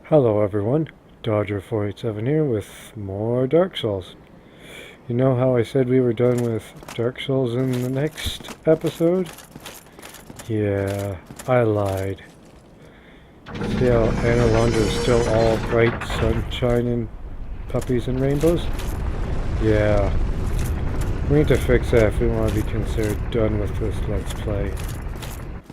Hello everyone, Dodger487 here with more Dark Souls. You know how I said we were done with Dark Souls in the next episode? Yeah, I lied. See how Anor Londo is still all bright sunshine and puppies and rainbows? Yeah, we need to fix that if we want to be considered done with this Let's Play.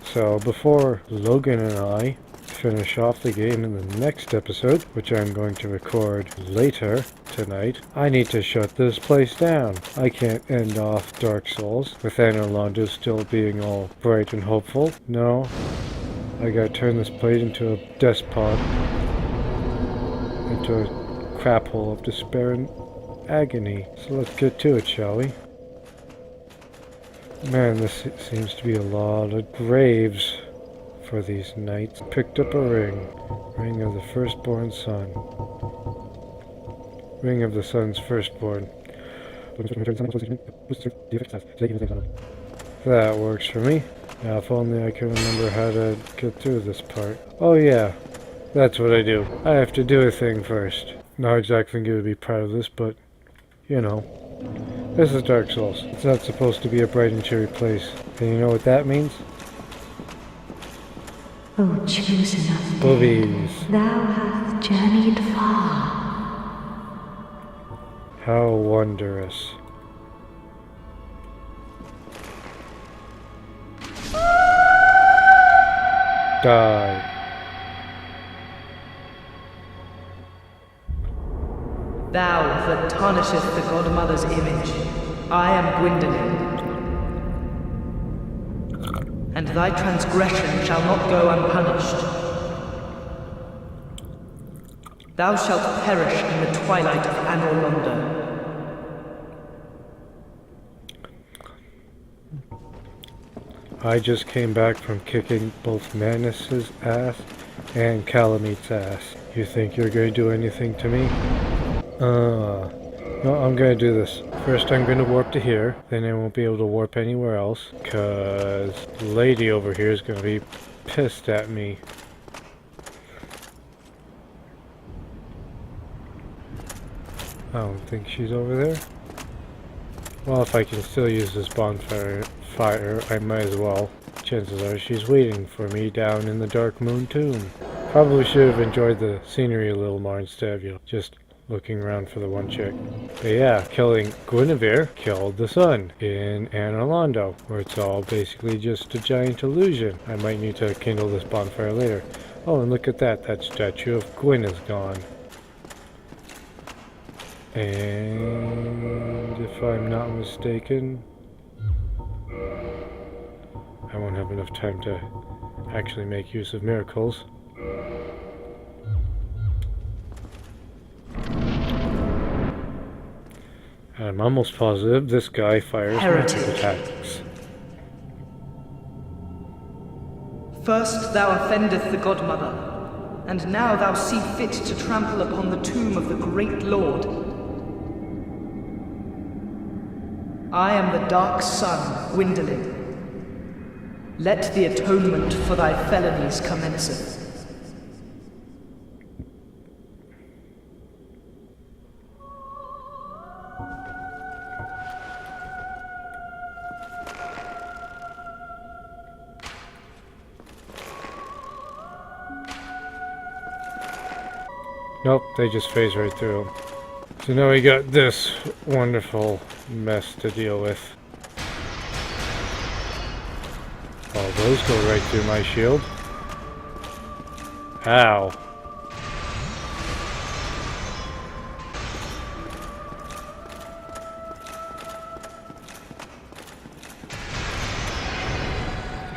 So before Logan and I finish off the game in the next episode, which I'm going to record later tonight, I need to shut this place down. I can't end off Dark Souls with Anor Londo still being all bright and hopeful. No, I gotta turn this place into a despot, into a crap hole of despair and agony. So let's get to it, shall we? Man, this seems to be a lot of graves for these knights. Picked up a ring. Ring of the firstborn son. Ring of the son's firstborn. That works for me. Now if only I can remember how to get through this part. Oh yeah, that's what I do. I have to do a thing first. Not exactly going to be proud of this, but you know. This is Dark Souls. It's not supposed to be a bright and cheery place. And you know what that means? O chosen of Boobies. thou hast journeyed far. How wondrous. Die. Thou that tarnishest the Godmother's image, I am Gwyndolin. And thy transgression shall not go unpunished. Thou shalt perish in the twilight of Anor Londo. I just came back from kicking both Manus's ass and Calamit's ass. You think you're going to do anything to me? No, I'm gonna do this. First I'm gonna warp to here, then I won't be able to warp anywhere else, cause the lady over here is gonna be pissed at me. I don't think she's over there. Well, if I can still use this bonfire, I might as well. Chances are she's waiting for me down in the Dark Moon Tomb. Probably should have enjoyed the scenery a little more instead of, just looking around for the one chick. But yeah, killing Guinevere killed the sun in Anor Londo, where it's all basically just a giant illusion. I might need to kindle this bonfire later. Oh, and look at that. That statue of Gwyn is gone. And if I'm not mistaken, I won't have enough time to actually make use of miracles. I'm almost positive this guy fires magic attacks. First thou offendeth the Godmother, and now thou see fit to trample upon the tomb of the great Lord. I am the Dark Sun, Gwyndolin. Let the atonement for thy felonies commenceth. Nope, they just phase right through. So now we got this wonderful mess to deal with. Oh, those go right through my shield. Ow.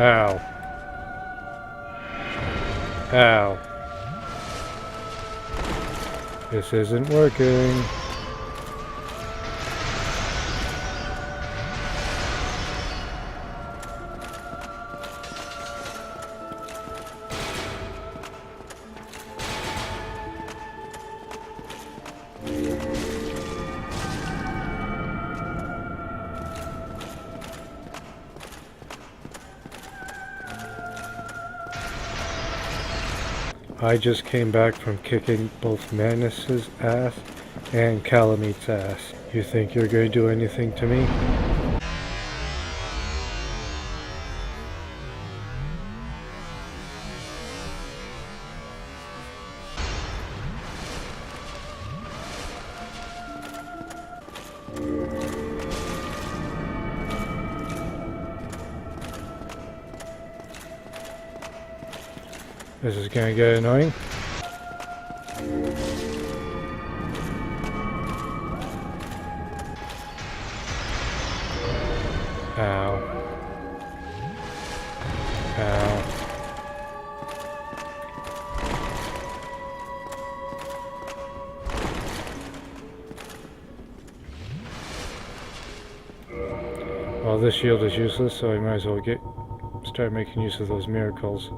Ow. Ow. This isn't working. I just came back from kicking both Manus's ass and Calamete's ass. You think you're going to do anything to me? This is gonna get annoying. Ow. Ow. Well, this shield is useless, so I might as well start making use of those miracles.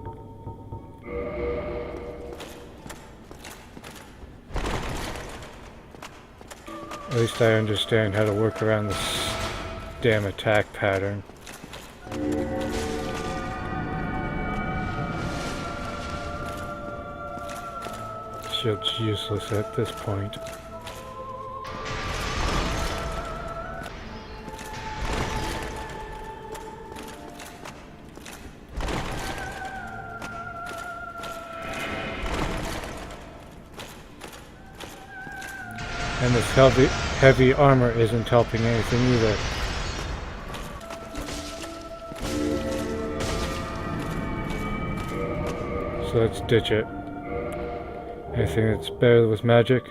At least I understand how to work around this damn attack pattern. Shield's useless at this point. And this heavy armor isn't helping anything either. So let's ditch it. Anything that's better with magic?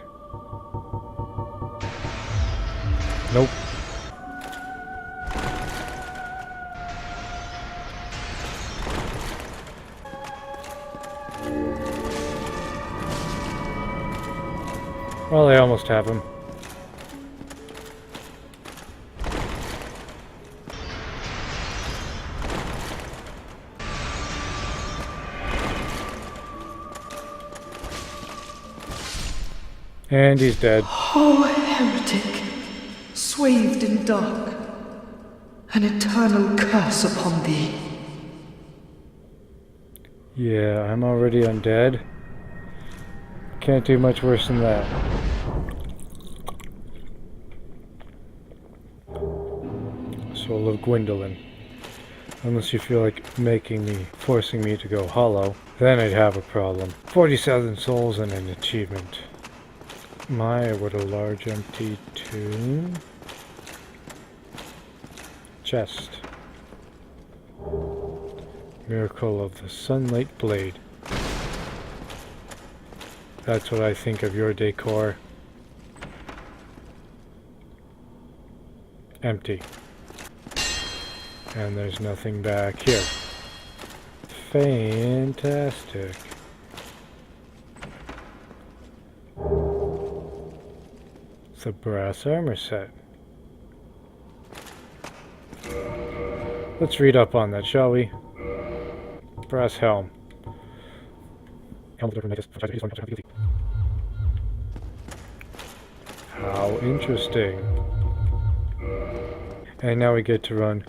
Nope. Well, they almost have him. And he's dead. Oh, heretic, swathed in dark, an eternal curse upon thee. Yeah, I'm already undead. Can't do much worse than that. Soul of Gwendolyn. Unless you feel like forcing me to go hollow, then I'd have a problem. 47 souls and an achievement. My, what a large empty tomb. Chest. Miracle of the Sunlight Blade. That's what I think of your decor. Empty. And there's nothing back here. Fantastic. It's a brass armor set. Let's read up on that, shall we? Brass helm. How interesting. And now we get to run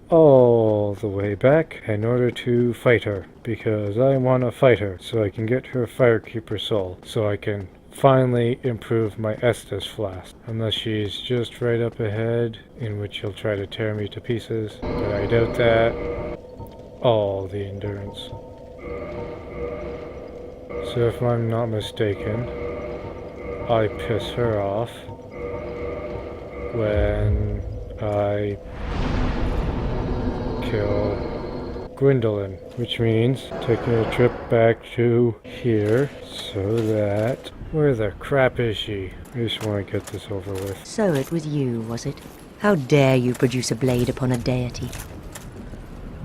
all the way back in order to fight her, because I want to fight her so I can get her Firekeeper soul, so I can finally improve my Estus flask. Unless she's just right up ahead, in which she'll try to tear me to pieces, but I doubt that. All the endurance. So if I'm not mistaken, I piss her off when I kill Gwendolyn, which means taking a trip back to here so that... Where the crap is she? I just want to get this over with. So it was you, was it? How dare you produce a blade upon a deity?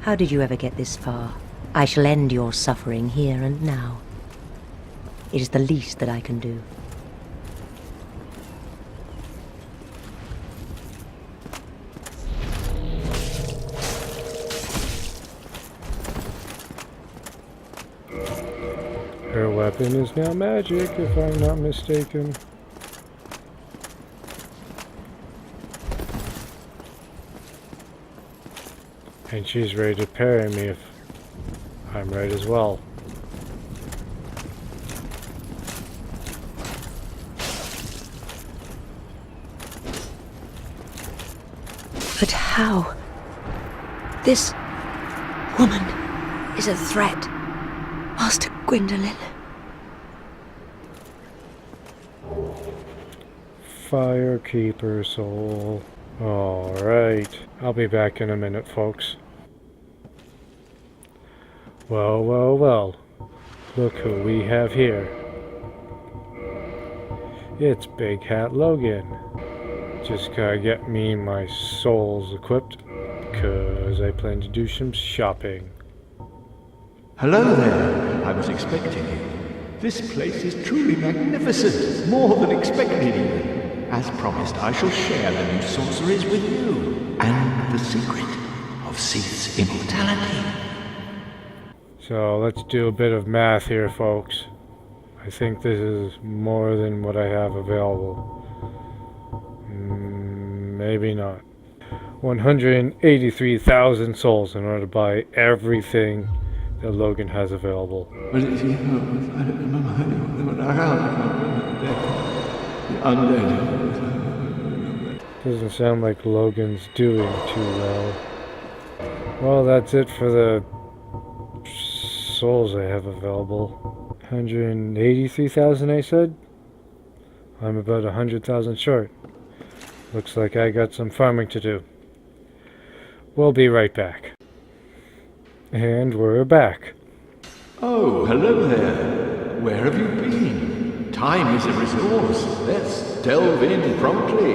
How did you ever get this far? I shall end your suffering here and now. It is the least that I can do. Her weapon is now magic, if I'm not mistaken. And she's ready to parry me if I'm right as well. But how? This woman is a threat, Master Gwendolyn. Firekeeper soul. Alright, I'll be back in a minute, folks. Well, well, well. Look who we have here. It's Big Hat Logan. Just gotta get me my souls equipped, cause I plan to do some shopping. Hello there. I was expecting you. This place is truly magnificent, more than expected even. As promised, I shall share the new sorceries with you, and the secret of Sith's immortality. So let's do a bit of math here, folks. I think this is more than what I have available. Maybe not. 183,000 souls in order to buy everything that Logan has available. Doesn't sound like Logan's doing too well. Well, that's it for the souls I have available. 183,000, I said? I'm about 100,000 short. Looks like I got some farming to do. We'll be right back. And we're back. Oh, hello there. Where have you been? Time is a resource. Let's delve in promptly.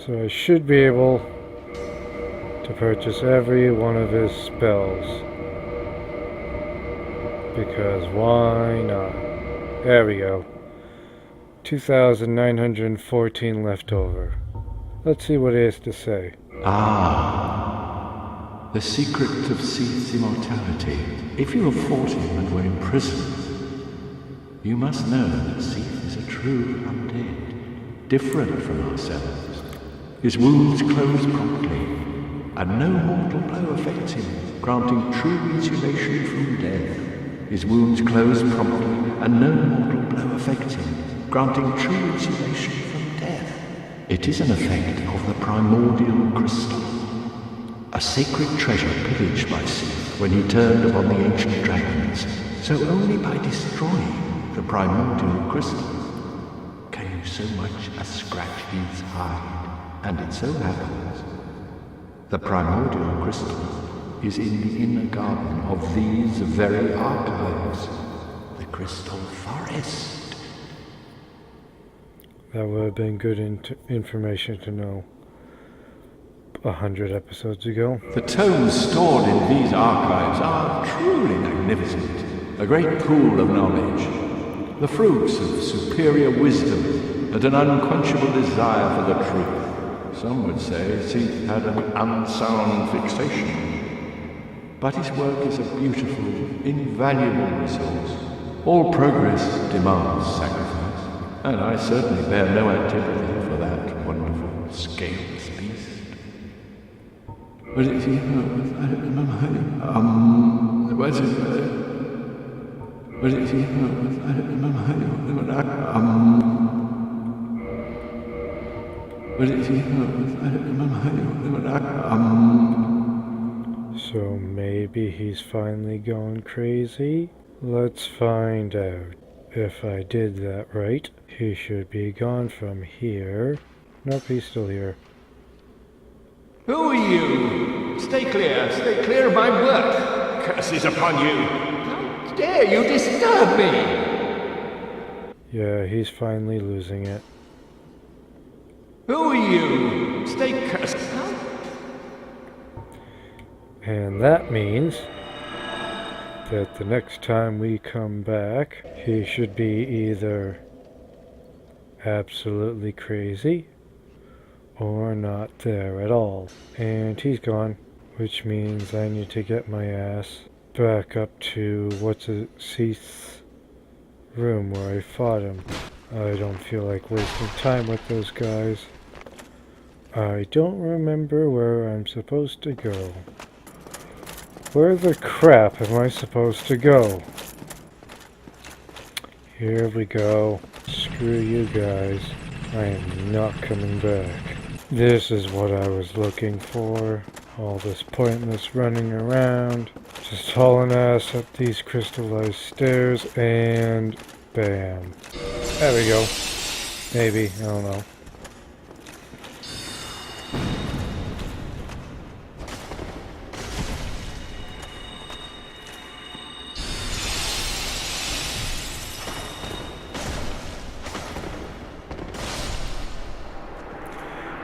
So I should be able to purchase every one of his spells. Because why not? There we go. 2,914 left over. Let's see what he has to say. Ah, the secret of Sith's immortality. If you have fought him and were imprisoned, you must know that Sith is a true undead, different from ourselves. His wounds close promptly, and no mortal blow affects him, granting true insulation from death. His wounds close promptly, and no mortal blow affects him, granting true insulation from death. It is an effect of the primordial crystal, a sacred treasure pillaged by Sith when he turned upon the ancient dragons. So only by destroying the primordial crystal can you so much as scratch his hide. And it so happens, the primordial crystal is in the inner garden of these very archives, the Crystal Forest. That would have been good information to know 100 episodes ago. The tomes stored in these archives are truly magnificent, a great pool of knowledge, the fruits of superior wisdom and an unquenchable desire for the truth. Some would say Sith had an unsound fixation, but his work is a beautiful, invaluable resource. All progress demands sacrifice, and I certainly bear no antipathy for that wonderful scaleless beast. But if you So maybe he's finally gone crazy? Let's find out. If I did that right, he should be gone from here. Nope, he's still here. Who are you? Stay clear of my work. Curses upon you. How dare you disturb me? Yeah, he's finally losing it. Who are you? Stay cursed. And that means that the next time we come back, he should be either absolutely crazy or not there at all. And he's gone, which means I need to get my ass back up to Sith's room where I fought him. I don't feel like wasting time with those guys. I don't remember where I'm supposed to go. Where the crap am I supposed to go? Here we go. Screw you guys. I am not coming back. This is what I was looking for. All this pointless running around. Just hauling ass up these crystallized stairs and bam. There we go. Maybe, I don't know.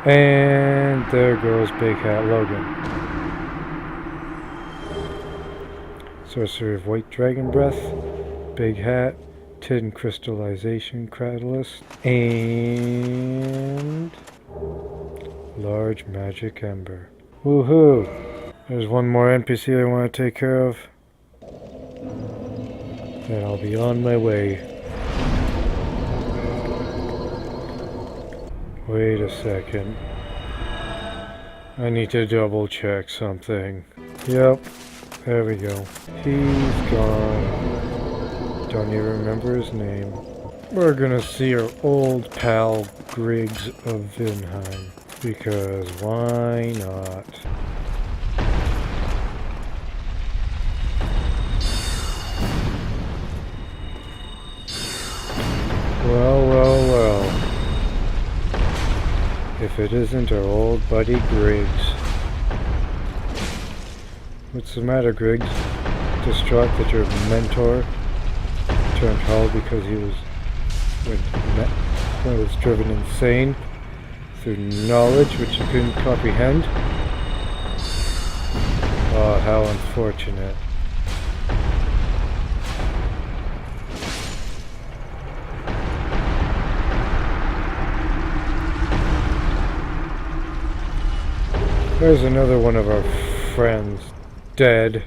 And there goes Big Hat Logan. Sorcerer of White Dragon Breath, Big Hat, Tin Crystallization Catalyst, and Large Magic Ember. Woohoo! There's one more NPC I want to take care of. Then I'll be on my way. Wait a second. I need to double check something. Yep, there we go. He's gone. Don't even remember his name. We're gonna see our old pal Griggs of Vinheim. Because why not? Well. If it isn't our old buddy Griggs. What's the matter, Griggs? Distraught that your mentor turned hull because he was driven insane through knowledge which you couldn't comprehend? Oh, how unfortunate. There's another one of our friends dead.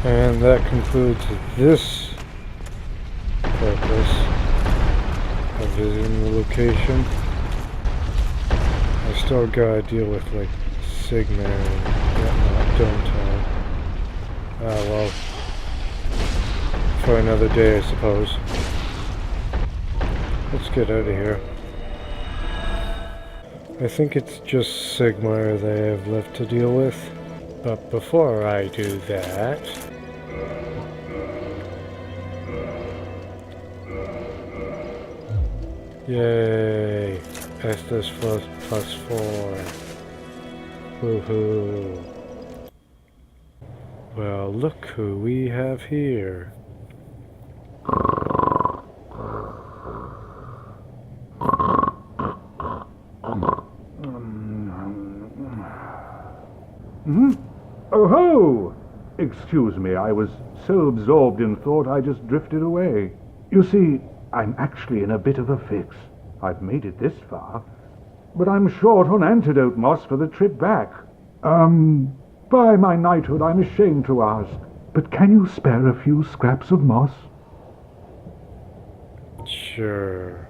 And that concludes this purpose of visiting the location. I still gotta deal with like Sigma and whatnot, don't I? Ah well. For another day, I suppose. Let's get out of here. I think it's just Sigmar they have left to deal with. But before I do that... Yay! Estes plus 4. Woohoo! Well, look who we have here. Oh ho! Excuse me, I was so absorbed in thought I just drifted away. You see, I'm actually in a bit of a fix. I've made it this far, but I'm short on antidote moss for the trip back. By my knighthood, I'm ashamed to ask, but can you spare a few scraps of moss? Sure.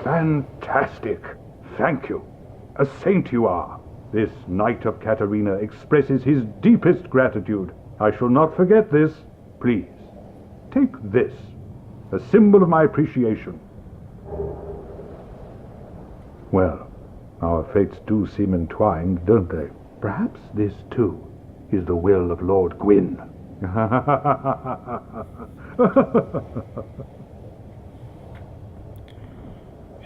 Fantastic. Thank you. A saint you are. This Knight of Katarina expresses his deepest gratitude. I shall not forget this. Please, take this, a symbol of my appreciation. Well, our fates do seem entwined, don't they? Perhaps this, too, is the will of Lord Gwyn.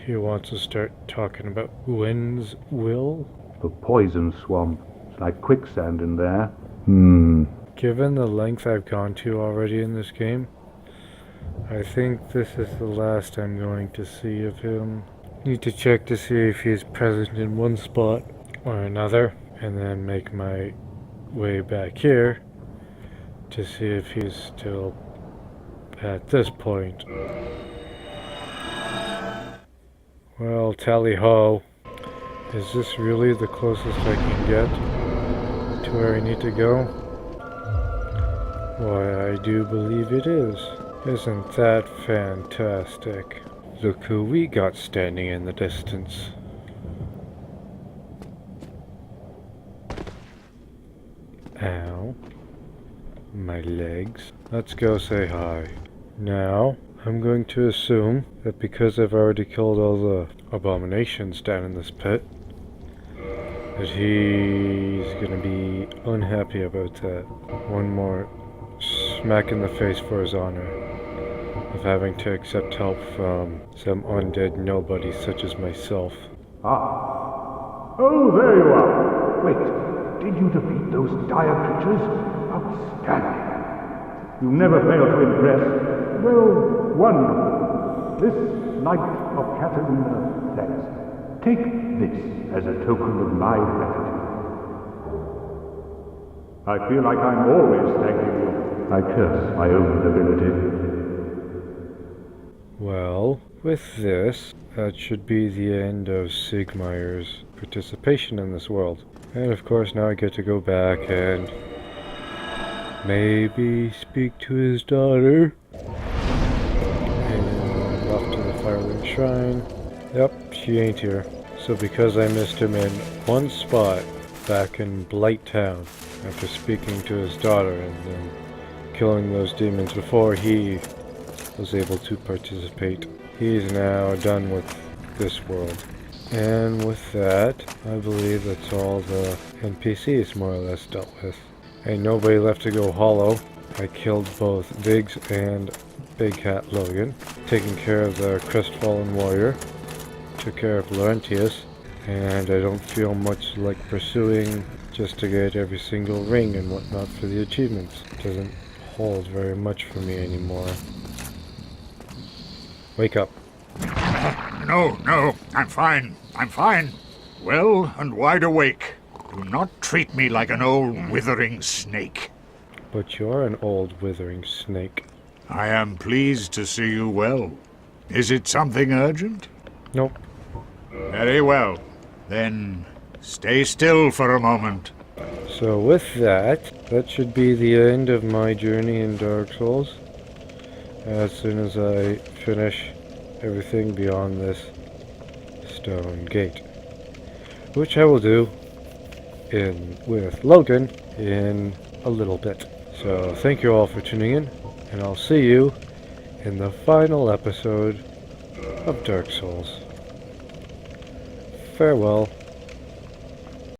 He wants to start talking about Gwyn's will? The poison swamp. It's like quicksand in there. Given the length I've gone to already in this game, I think this is the last I'm going to see of him. Need to check to see if he's present in one spot or another, and then make my way back here to see if he's still at this point. Well, tally-ho. Is this really the closest I can get to where I need to go? Why, I do believe it is. Isn't that fantastic? Look who we got standing in the distance. Ow. my legs. Let's go say hi. Now, I'm going to assume that because I've already killed all the abominations down in this pit, that he's gonna be unhappy about that. One more smack in the face for his honor of having to accept help from some undead nobody such as myself. Ah. Oh, there you are. Wait, did you defeat those dire creatures? Outstanding. You never fail to impress. Well, wonderful. This Knight of Catalina, thanks. Take this as a token of my gratitude. I feel like I'm always thanking you. I curse my own ability. Well, with this, that should be the end of Sigmeyer's participation in this world. And of course now I get to go back and maybe speak to his daughter. And off to the Firelink Shrine. Yep, she ain't here. So because I missed him in one spot back in Blight Town, after speaking to his daughter and then killing those demons before he was able to participate, he's now done with this world. And with that, I believe that's all the NPCs more or less dealt with. Ain't nobody left to go hollow. I killed both Biggs and Big Hat Logan, taking care of the crestfallen warrior, took care of Laurentius, and I don't feel much like pursuing just to get every single ring and whatnot for the achievements. It doesn't hold very much for me anymore. Wake up. No, I'm fine. Well and wide awake. Do not treat me like an old withering snake. But you're an old withering snake. I am pleased to see you well. Is it something urgent? Nope. Very well. Then stay still for a moment. So with that, that should be the end of my journey in Dark Souls. As soon as I finish everything beyond this stone gate, which I will do with Logan in a little bit. So thank you all for tuning in, and I'll see you in the final episode of Dark Souls. Farewell.